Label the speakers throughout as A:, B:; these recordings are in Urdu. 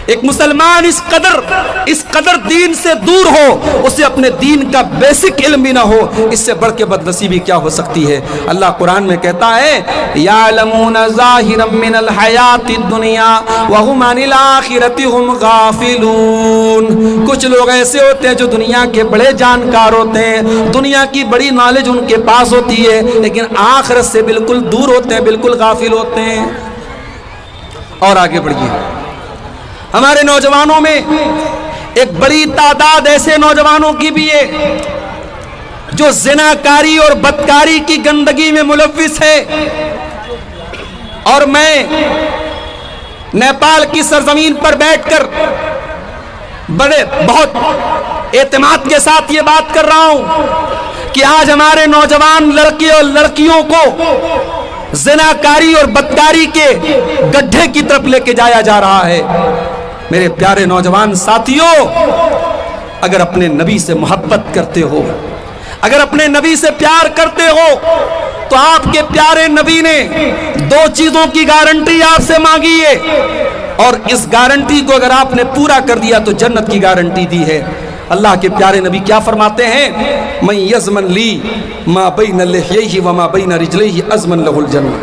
A: ایک مسلمان اس قدر دین سے دور ہو، اسے اپنے دین کا بیسک علم بھی نہ ہو، اس سے بڑھ کے بدنصیبی کیا ہو سکتی ہے؟ اللہ قرآن میں کہتا ہے یعلمون ظاہرا من الحیات الدنیا وہم عن الآخرۃ ہم غافلون۔ کچھ لوگ ایسے ہوتے ہیں جو دنیا کے بڑے جانکار ہوتے ہیں، دنیا کی بڑی نالج ان کے پاس ہوتی ہے، لیکن آخرت سے بالکل دور ہوتے ہیں، بالکل غافل ہوتے ہیں۔ اور آگے بڑھیے، ہمارے نوجوانوں میں ایک بڑی تعداد ایسے نوجوانوں کی بھی ہے جو زناکاری اور بدکاری کی گندگی میں ملوث ہے۔ اور میں نیپال کی سرزمین پر بیٹھ کر بہت اعتماد کے ساتھ یہ بات کر رہا ہوں کہ آج ہمارے نوجوان لڑکے اور لڑکیوں کو زناکاری اور بدکاری کے گڈھے کی طرف لے کے جایا جا رہا ہے۔ میرے پیارے نوجوان ساتھیوں، اگر اپنے نبی سے محبت کرتے ہو، اگر اپنے نبی سے پیار کرتے ہو، تو آپ کے پیارے نبی نے دو چیزوں کی گارنٹی آپ سے مانگی ہے، اور اس گارنٹی کو اگر آپ نے پورا کر دیا تو جنت کی گارنٹی دی ہے۔ اللہ کے پیارے نبی کیا فرماتے ہیں؟ من یضمن لی ما بین لحیہ وما بین رجلیہ اضمن لہ الجنہ۔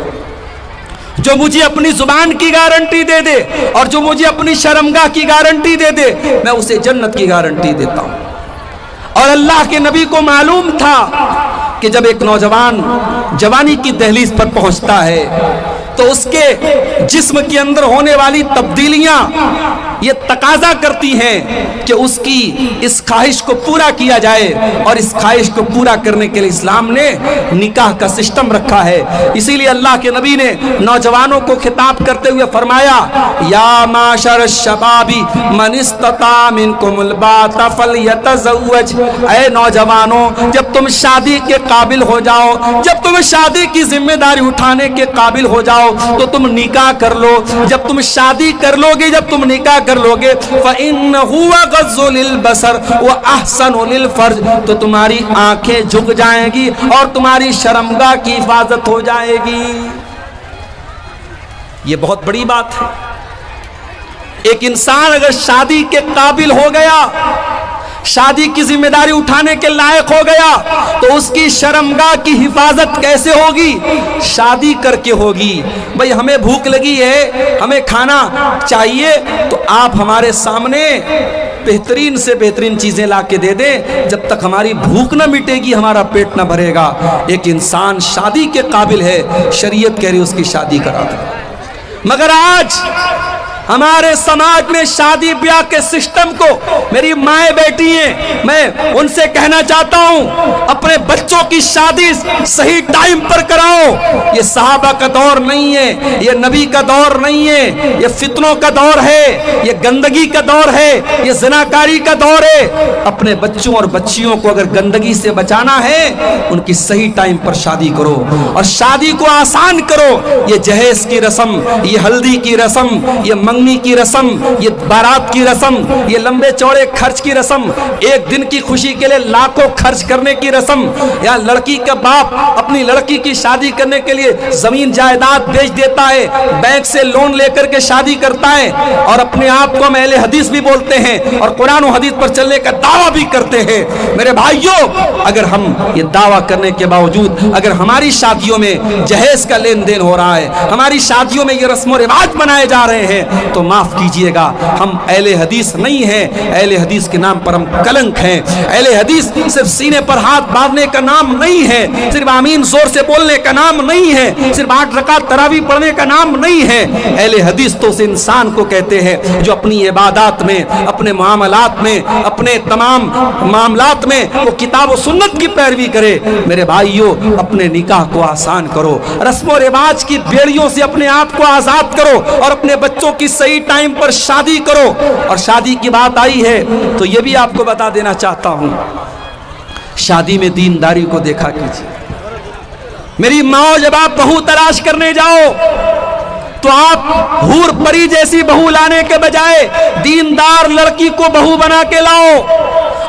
A: جو مجھے اپنی زبان کی گارنٹی دے دے اور جو مجھے اپنی شرمگاہ کی گارنٹی دے دے، میں اسے جنت کی گارنٹی دیتا ہوں۔ اور اللہ کے نبی کو معلوم تھا کہ جب ایک نوجوان جوانی کی دہلیز پر پہنچتا ہے تو اس کے جسم کے اندر ہونے والی تبدیلیاں یہ تقاضا کرتی ہیں کہ اس کی اس خواہش کو پورا کیا جائے، اور اس خواہش کو پورا کرنے کے لیے اسلام نے نکاح کا سسٹم رکھا ہے۔ اسی لیے اللہ کے نبی نے نوجوانوں کو خطاب کرتے ہوئے فرمایا یا معاشر الشباب من استطاع منکم الباءۃ فلیتزوج۔ اے نوجوانوں، جب تم شادی کے قابل ہو جاؤ، جب تم شادی کی ذمہ داری اٹھانے کے قابل ہو جاؤ تو تم نکاح کر لو۔ جب تم شادی کر لو گے، جب تم نکاح کر لو گے، فَإِنَّهُ أَغَضُّ لِلْبَصَرِ وَأَحْسَنُ لِلْفَرْجِ، تو تمہاری آنکھیں جھک جائیں گی اور تمہاری شرمگاہ کی حفاظت ہو جائے گی۔ یہ بہت بڑی بات ہے۔ ایک انسان اگر شادی کے قابل ہو گیا، شادی کی ذمہ داری اٹھانے کے لائق ہو گیا، تو اس کی شرمگاہ کی حفاظت کیسے ہوگی؟ شادی کر کے ہوگی۔ بھئی ہمیں بھوک لگی ہے، ہمیں کھانا چاہیے، تو آپ ہمارے سامنے بہترین سے بہترین چیزیں لا کے دے دیں، جب تک ہماری بھوک نہ مٹے گی ہمارا پیٹ نہ بھرے گا۔ ایک انسان شادی کے قابل ہے، شریعت کہہ رہی اس کی شادی کرا دے۔ مگر آج ہمارے سماج میں شادی بیاہ کے سسٹم کو، میری مائیں بیٹی ہیں، میں ان سے کہنا چاہتا ہوں اپنے بچوں کی شادی صحیح ٹائم پر کراؤ۔ یہ صحابہ کا دور نہیں ہے، یہ نبی کا دور نہیں ہے، یہ فتنوں کا دور ہے، یہ گندگی کا دور ہے، یہ زناکاری کا دور ہے۔ اپنے بچوں اور بچیوں کو اگر گندگی سے بچانا ہے، ان کی صحیح ٹائم پر شادی کرو، اور شادی کو آسان کرو۔ یہ جہیز کی رسم، یہ ہلدی کی رسم، یہ منگنی کی رسم، یہ بارات کی رسم، یہ لمبے چوڑے خرچ کی رسم، ایک دن کی خوشی کے لیے لاکھوں خرچ کرنے کی رسم، یا لڑکی کا باپ اپنی لڑکی کی شادی کرنے کے لیے زمین جائیداد بیچ دیتا ہے، بینک سے لون لے کر کے شادی کرتا ہے، اور اپنے آپ کو ہم اہل حدیث بھی بولتے ہیں اور قرآن و حدیث پر چلنے کا دعویٰ بھی کرتے ہیں۔ میرے بھائیوں، اگر ہم یہ دعویٰ کرنے کے باوجود اگر ہماری شادیوں میں جہیز کا لین دین ہو رہا ہے، ہماری شادیوں میں یہ رسم و رواج بنائے جا رہے ہیں، تو معاف کیجئے گا، ہم اہل حدیث نہیں ہیں۔ اہل حدیث کے نام پر ہم کلنک ہیں۔ اہل حدیث صرف سینے پر ہاتھ باندھنے کا نام نہیں ہے، صرف آمین زور سے بولنے کا نام نہیں ہے، صرف 8 رکعت تراویح پڑھنے کا نام نہیں ہے۔ اہل حدیث تو اس انسان کو کہتے ہیں جو اپنی عبادات میں، اپنے معاملات میں، اپنے تمام معاملات میں وہ کتاب و سنت کی پیروی کرے۔ میرے بھائیوں، اپنے نکاح کو آسان کرو، رسم و رواج کی بیڑیوں سے اپنے آپ کو آزاد کرو، اور اپنے بچوں کی صحیح ٹائم پر شادی کرو۔ اور شادی کی بات آئی ہے تو یہ بھی آپ کو بتا دینا چاہتا ہوں، شادی میں دینداری کو دیکھا کیجیے۔ میری ماں، جب آپ بہو تلاش کرنے جاؤ تو آپ حور پری جیسی بہو لانے کے بجائے دیندار لڑکی کو بہو بنا کے لاؤ،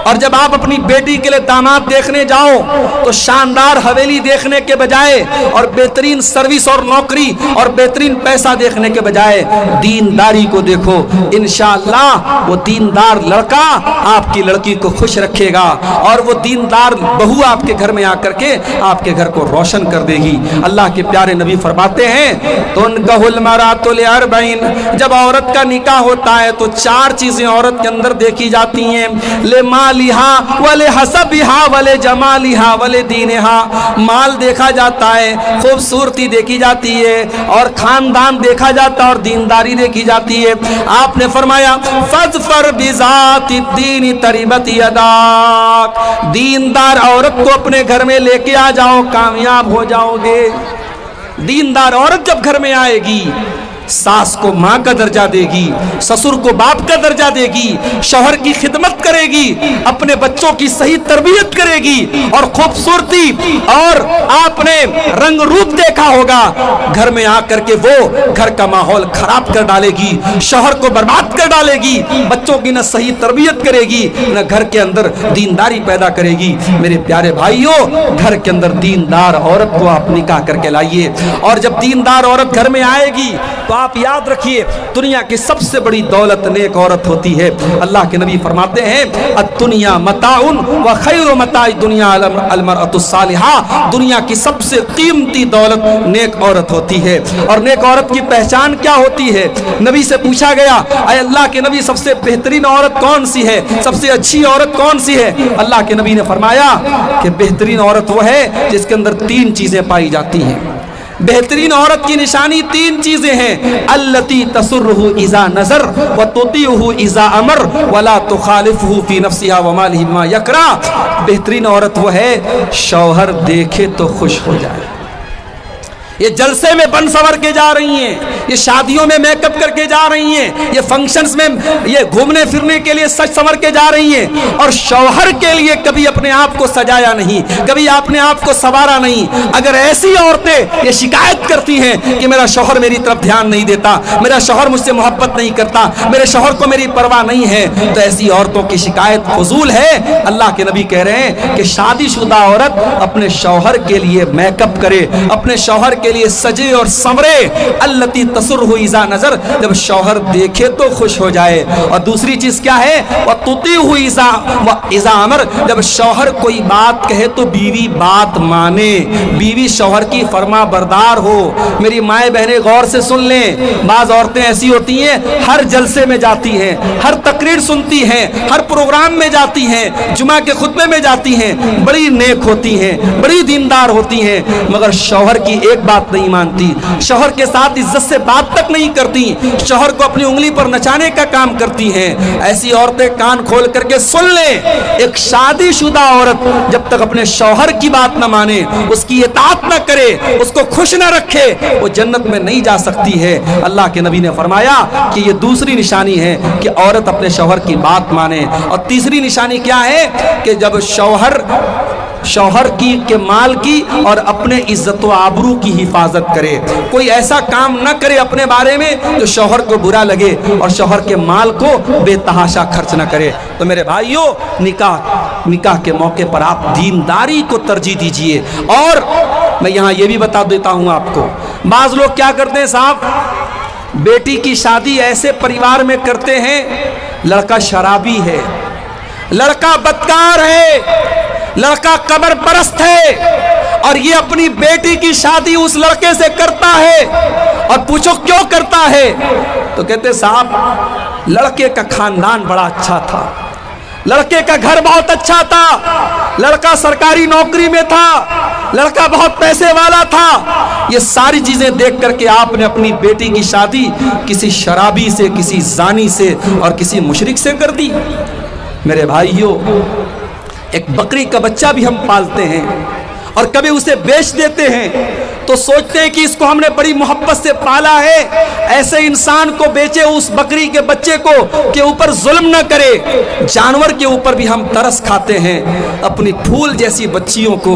A: اور جب آپ اپنی بیٹی کے لیے داماد دیکھنے جاؤ تو شاندار حویلی دیکھنے کے بجائے اور بہترین سروس اور نوکری اور بہترین پیسہ دیکھنے کے بجائے دینداری کو دیکھو. انشاءاللہ وہ دیندار لڑکا آپ کی لڑکی کو خوش رکھے گا اور وہ دیندار بہو آپ کے گھر میں آ کر کے آپ کے گھر کو روشن کر دے گی. اللہ کے پیارے نبی فرماتے ہیں تنکح المرأۃ لأربعین، جب عورت کا نکاح ہوتا ہے تو 4 چیزیں عورت کے اندر دیکھی جاتی ہیں. لمالہا ولحسبہا ولجمالہا ولدینہا، مال دیکھا جاتا ہے، خوبصورتی دیکھی جاتی ہے اور خاندان دیکھا جاتا ہے اور دینداری دیکھی جاتی ہے. آپ نے فرمایا فاظفر بذات الدین تربت یداک، دیندار عورت کو اپنے گھر میں لے کے آ جاؤ، کامیاب ہو جاؤ گے. دیندار عورت جب گھر میں آئے گی ساس کو ماں کا درجہ دے گی، سسر کو باپ کا درجہ دے گی، شوہر کی خدمت کرے گی، اپنے بچوں کی صحیح تربیت کرے گی اور خوبصورتی اور آپ نے رنگ روپ دیکھا ہوگا، گھر میں آ کر کے وہ گھر کا ماحول خراب کر ڈالے گی، شوہر کو برباد کر ڈالے گی، بچوں کی نہ صحیح تربیت کرے گی نہ گھر کے اندر دینداری پیدا کرے گی. میرے پیارے بھائیوں، گھر کے اندر دیندار عورت کو آپ نکاح کر کے لائیے. اور جب دیندار عورت گھر میں آئے گی تو آپ یاد رکھیے دنیا کی سب سے بڑی دولت نیک عورت ہوتی ہے. اللہ کے نبی فرماتے ہیں الدنیا متاع وخیر متاع الدنیا المرأۃ الصالحہ، دنیا کی سب سے قیمتی دولت نیک عورت ہوتی ہے. اور نیک عورت کی پہچان کیا ہوتی ہے؟ نبی سے پوچھا گیا اے اللہ کے نبی سب سے بہترین عورت کون سی ہے، سب سے اچھی عورت کون سی ہے؟ اللہ کے نبی نے فرمایا کہ بہترین عورت وہ ہے جس کے اندر 3 چیزیں پائی جاتی ہیں. بہترین عورت کی نشانی 3 چیزیں ہیں. التی تسرہ اذا نظر وتطیعہ اذا امر ولا تخالفہ فی نفسہا ومالہ بما یکرہ. بہترین عورت وہ ہے شوہر دیکھے تو خوش ہو جائے. یہ جلسے میں بن سور کے جا رہی ہیں، یہ شادیوں میں میک اپ کر کے جا رہی ہیں، یہ فنکشنز میں یہ گھومنے پھرنے کے لیے سج سور کے جا رہی ہیں اور شوہر کے لیے کبھی اپنے آپ کو سجایا نہیں، کبھی اپنے آپ کو سنوارا نہیں. اگر ایسی عورتیں یہ شکایت کرتی ہیں کہ میرا شوہر میری طرف دھیان نہیں دیتا، میرا شوہر مجھ سے محبت نہیں کرتا، میرے شوہر کو میری پرواہ نہیں ہے، تو ایسی عورتوں کی شکایت فضول ہے. اللہ کے نبی کہہ رہے ہیں کہ شادی شدہ عورت اپنے شوہر کے لیے میک اپ کرے، اپنے شوہر کے لیے سجے اور سنورے. التی تسرہ اذا نظر، جب شوہر دیکھے تو خوش ہو جائے. اور دوسری چیز کیا ہے؟ وتطیعہ اذا امر، جب شوہر کوئی بات کہے تو بیوی بات مانے، بیوی شوہر کی فرما بردار ہو. میری مائیں بہنیں غور سے سن لیں، بعض عورتیں ایسی ہوتی ہیں ہر جلسے میں جاتی ہیں، ہر تقریر سنتی ہیں، ہر پروگرام میں جاتی ہیں، جمعہ کے خطبے میں جاتی ہیں، بڑی نیک ہوتی ہیں، بڑی دیندار ہوتی ہیں، مگر شوہر کی ایک بات نہیں مانتی، شوہر کے ساتھ عزت سے بات تک نہیں کرتی، شوہر کو اپنی انگلی پر نچانے کا کام کرتی ہیں. ایسی عورتیں کان کھول کر کے سن لیں، ایک شادی شدہ عورت جب تک اپنے شوہر کی بات نہ مانے، اس کی اطاعت نہ کرے، اس کو خوش نہ رکھے، وہ جنت میں نہیں جا سکتی ہے. اللہ کے نبی نے فرمایا کہ یہ دوسری نشانی ہے کہ عورت اپنے شوہر کی بات مانے. اور تیسری نشانی کیا ہے کہ جب شوہر کی کے مال کی اور اپنے عزت و آبرو کی حفاظت کرے، کوئی ایسا کام نہ کرے اپنے بارے میں جو شوہر کو برا لگے اور شوہر کے مال کو بے تحاشا خرچ نہ کرے. تو میرے بھائیوں، نکاح کے موقع پر آپ دینداری کو ترجیح دیجئے. اور میں یہاں یہ بھی بتا دیتا ہوں آپ کو، بعض لوگ کیا کرتے ہیں صاحب، بیٹی کی شادی ایسے پریوار میں کرتے ہیں، لڑکا شرابی ہے، لڑکا بدکار ہے، لڑکا قبر پرست ہے، اور یہ اپنی بیٹی کی شادی اس لڑکے سے کرتا ہے. اور پوچھو کیوں کرتا ہے؟ تو کہتے صاحب لڑکے کا خاندان بڑا اچھا تھا، لڑکے کا گھر بہت اچھا تھا، لڑکا سرکاری نوکری میں تھا، لڑکا بہت پیسے والا تھا. یہ ساری چیزیں دیکھ کر کے آپ نے اپنی بیٹی کی شادی کسی شرابی سے، کسی زانی سے اور کسی مشرک سے کر دی. میرے بھائیوں، ایک بکری کا بچہ بھی ہم پالتے ہیں اور کبھی اسے بیچ دیتے ہیں تو سوچتے ہیں کہ اس کو ہم نے بڑی محبت سے پالا ہے، ایسے انسان کو بیچے، اس بکری کے بچے کو کے اوپر ظلم نہ کرے. جانور کے اوپر بھی ہم ترس کھاتے ہیں، اپنی پھول جیسی بچیوں کو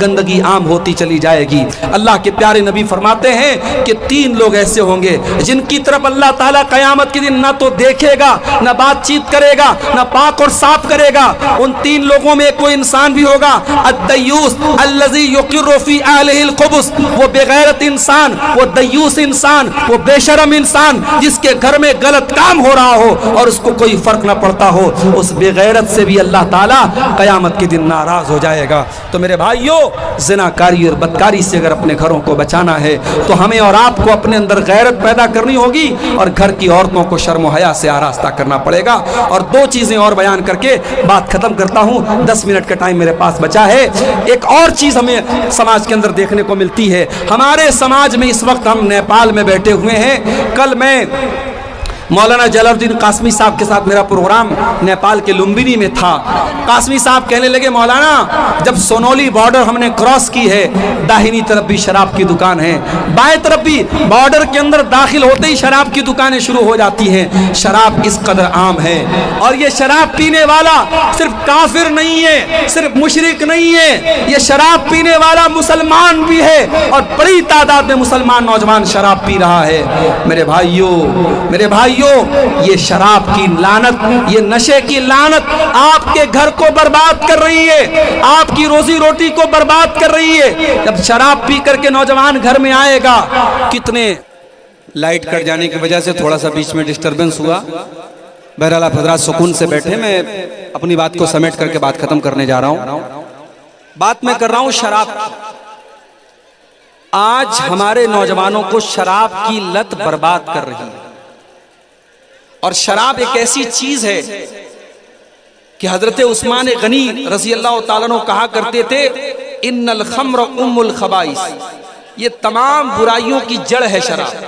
A: گندگی عام ہوتی چلی جائے گی۔ اللہ کے پیارے نبی فرماتے ہیں کہ 3 لوگ ایسے ہوں گے جن کی طرف اللہ تعالیٰ قیامت کے دن نہ تو دیکھے گا، نہ بات چیت کرے گا، نہ پاک اور صاف کرے گا۔ ان 3 لوگوں میں کوئی انسان بھی ہوگا، الدیوس الذی یقر فی اہلہ الخبث، وہ بے غیرت انسان، وہ دیوس انسان، وہ بے شرم انسان جس کے گھر میں غلط کام ہو رہا ہو اور اس کو کوئی فرق نہ پڑتا ہو، اس بے غیرت سے بھی اللہ تعالیٰ قیامت کے دن ناراض ہو جائے گا۔ تو میرے بھائیوں زناکاری اور بدکاری سے اگر اپنے گھروں کو بچانا ہے تو ہمیں اور آپ کو اپنے اندر غیرت پیدا کرنی ہوگی اور گھر کی عورتوں کو شرم و حیا سے آراستہ کرنا پڑے گا۔ اور 2 چیزیں اور بیان کر کے بات ختم کرتا ہوں، 10 منٹ کا ٹائم میرے پاس بچا ہے۔ ایک اور چیز ہمیں سماج کے اندر دیکھنے کو ملتی ہے، ہمارے سماج میں اس وقت ہم نیپال میں بیٹھے ہوئے ہیں۔ کل میں مولانا جلال الدین قاسمی صاحب کے ساتھ میرا پروگرام نیپال کے لمبنی میں تھا۔ قاسمی صاحب کہنے لگے مولانا جب سونولی بارڈر ہم نے کراس کی ہے، داہنی طرف بھی شراب کی دکان ہے، بائیں طرف بھی، بارڈر کے اندر داخل ہوتے ہی شراب کی دکانیں شروع ہو جاتی ہیں۔ شراب اس قدر عام ہے اور یہ شراب پینے والا صرف کافر نہیں ہے، صرف مشرک نہیں ہے، یہ شراب پینے والا مسلمان بھی ہے اور بڑی تعداد میں مسلمان نوجوان شراب پی رہا ہے۔ میرے بھائیوں یہ شراب کی لعنت، یہ نشے کی لعنت آپ کے گھر کو برباد کر رہی ہے، آپ کی روزی روٹی کو برباد کر رہی ہے۔ جب شراب پی کر کے نوجوان گھر میں آئے گا، کتنے لائٹ کٹ جانے کی وجہ سے تھوڑا سا بیچ میں ڈسٹربنس ہوا، بہرحال آپ حضرات سکون سے بیٹھے، میں اپنی بات کو سمیٹ کر کے بات ختم کرنے جا رہا ہوں۔ بات میں کر رہا ہوں شراب۔ آج ہمارے نوجوانوں کو شراب کی لت برباد کر رہی ہے، اور شراب ایک ایسی چیز ہے کہ حضرت عثمان غنی رضی اللہ تعالیٰ عنہ کہا کرتے تھے ان الخمر ام الخبائث، یہ تمام برائیوں کی جڑ ہے شراب۔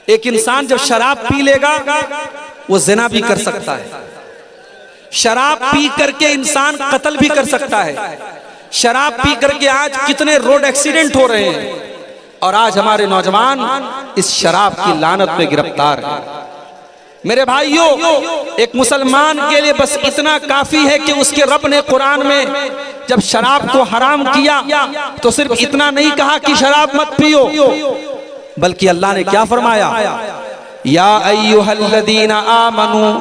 A: ایک انسان جب شراب پی لے گا وہ زنا بھی کر سکتا ہے، شراب پی کر کے انسان قتل بھی کر سکتا ہے۔ شراب پی کر کے آج کتنے روڈ ایکسیڈنٹ ہو رہے ہیں اور آج ہمارے نوجوان اس شراب کی لعنت میں گرفتار ہیں۔ میرے بھائیوں ایک مسلمان کے لیے بس اتنا کافی ہے کہ اس کے رب نے قرآن میں جب شراب کو حرام کیا تو صرف اتنا نہیں کہا کہ شراب مت پیو، بلکہ اللہ نے کیا فرمایا، یا ایھا الذین آمنوا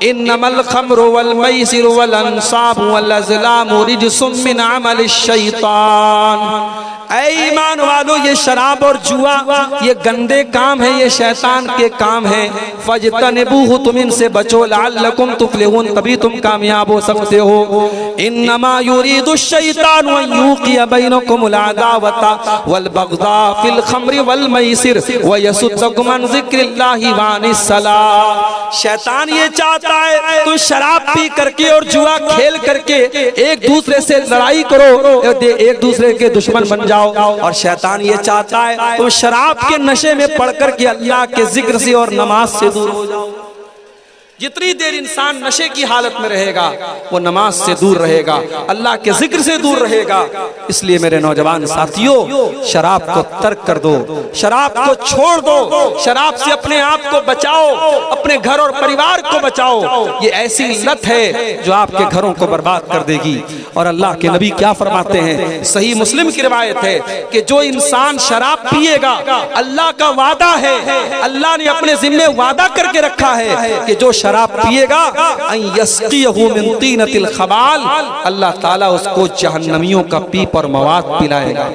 A: انما الخمر والمیسر والانصاب والازلام رجس من عمل الشیطان۔ اے ایمان والو، یہ شراب اور جوا یہ گندے کام ہیں، یہ شیطان کے کام ہیں، فاجتنبوہ، تم ان سے بچو، لعلکم تفلحون، تبھی تم کامیاب ہو سکتے ہو۔ انما یرید الشیطان ان یوقع بینکم العداوۃ والبغضاء فی الخمر والمیسر ویصدکم عن ذکر اللہ وعن الصلاۃ۔ شیطان یہ چاہتا ہے تو شراب پی کر کے اور جوا کھیل کر کے ایک دوسرے سے لڑائی کرو، ایک دوسرے کے دشمن بن جاؤ، اور شیطان یہ چاہتا ہے تم شراب کے نشے میں پڑھ کر کے اللہ کے ذکر سے اور نماز سے دور ہو جاؤ۔ جتنی دیر انسان نشے کی حالت میں رہے گا وہ نماز سے دور رہے گا، اللہ کے ذکر سے دور رہے گا۔ اس لیے میرے نوجوان ساتھیوں، شراب کو ترک کر دو، شراب کو چھوڑ دو، شراب سے اپنے آپ کو بچاؤ، اپنے گھر اور پریوار کو بچاؤ۔ یہ ایسی لت ہے جو آپ کے گھروں کو برباد کر دے گی۔ اور اللہ کے نبی کیا فرماتے ہیں، صحیح مسلم کی روایت ہے کہ جو انسان شراب پیے گا، اللہ کا وعدہ ہے، اللہ نے اپنے ذمہ وعدہ کر کے رکھا ہے کہ جو شراب پیے گا ان یسقیہ من طینۃ الخبال، اللہ تعالیٰ اس کو جہنمیوں کا پیپ اور مواد پلائے گا،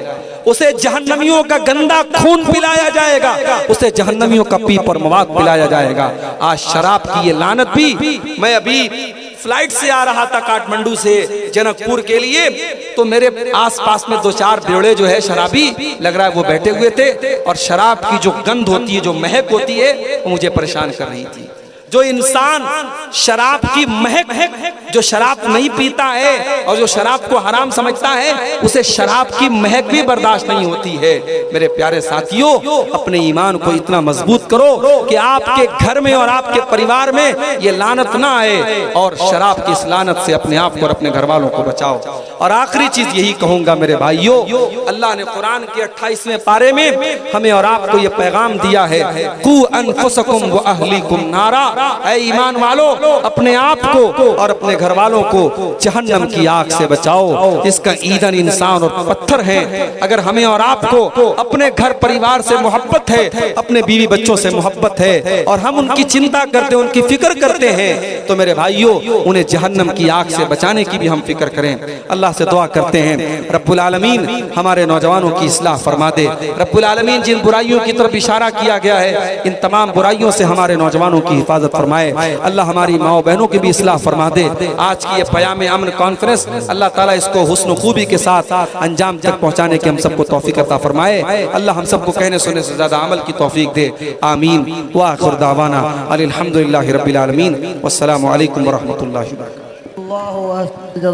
A: اسے جہنمیوں کا گندا خون پلایا جائے گا، اسے جہنمیوں کا پیپ اور مواد پلایا جائے گا۔ آج شراب کی یہ لعنت بھی، میں ابھی فلائٹ سے آ رہا تھا کاٹمنڈو سے جنک پور کے لیے، تو میرے آس پاس میں 2-4 بیوڑے جو ہے شرابی لگ رہا ہے وہ بیٹھے ہوئے تھے، اور شراب کی جو گند ہوتی ہے، جو مہک ہوتی ہے، وہ مجھے پریشان کر رہی تھی۔ جو انسان شراب کی مہک، جو شراب نہیں پیتا ہے اور جو شراب کو حرام سمجھتا ہے، اسے شراب کی مہک بھی برداشت نہیں ہوتی ہے۔ میرے پیارے ساتھیوں، اپنے ایمان کو اتنا مضبوط کرو کہ آپ کے گھر میں اور آپ کے پریوار میں یہ لعنت نہ آئے، اور شراب کی اس لعنت سے اپنے آپ کو اور اپنے گھر والوں کو بچاؤ۔ اور آخری چیز یہی کہوں گا میرے بھائیوں، اللہ نے قرآن کے 28ویں پارے میں ہمیں اور آپ کو یہ پیغام دیا ہے، قُوا أَنفُسَكُمْ وَأَهْلِيكُمْ نَارًا، اے ایمان والو اپنے آپ کو اور اپنے گھر والوں کو جہنم کی آگ سے بچاؤ، اس کا ایندھن انسان اور پتھر ہے۔ اگر ہمیں اور آپ کو اپنے گھر پریوار سے محبت ہے، اپنے بیوی بچوں سے محبت ہے، اور ہم ان کی چنتا کرتے ہیں، ان کی فکر کرتے ہیں، تو میرے بھائیوں انہیں جہنم کی آگ سے بچانے کی بھی ہم فکر کریں۔ اللہ سے دعا کرتے ہیں رب العالمین ہمارے نوجوانوں کی اصلاح فرما دے۔ رب العالمین جن برائیوں کی طرف اشارہ کیا گیا ہے ان تمام برائیوں سے ہمارے نوجوانوں کی حفاظت فرمائے۔ اللہ ہماری ماں بہنوں کی بھی اصلاح فرما دے۔ آج کی یہ پیام امن کانفرنس اللہ تعالیٰ اس کو حسن و خوبی کے ساتھ انجام تک پہنچانے کے ہم سب کو توفیق عطا فرمائے۔ اللہ ہم سب کو کہنے سننے سے زیادہ عمل کی توفیق دے، آمین۔ وآخر دعوانا الحمدللہ رب العالمین، والسلام علیکم ورحمۃ اللہ وبرکاتہ۔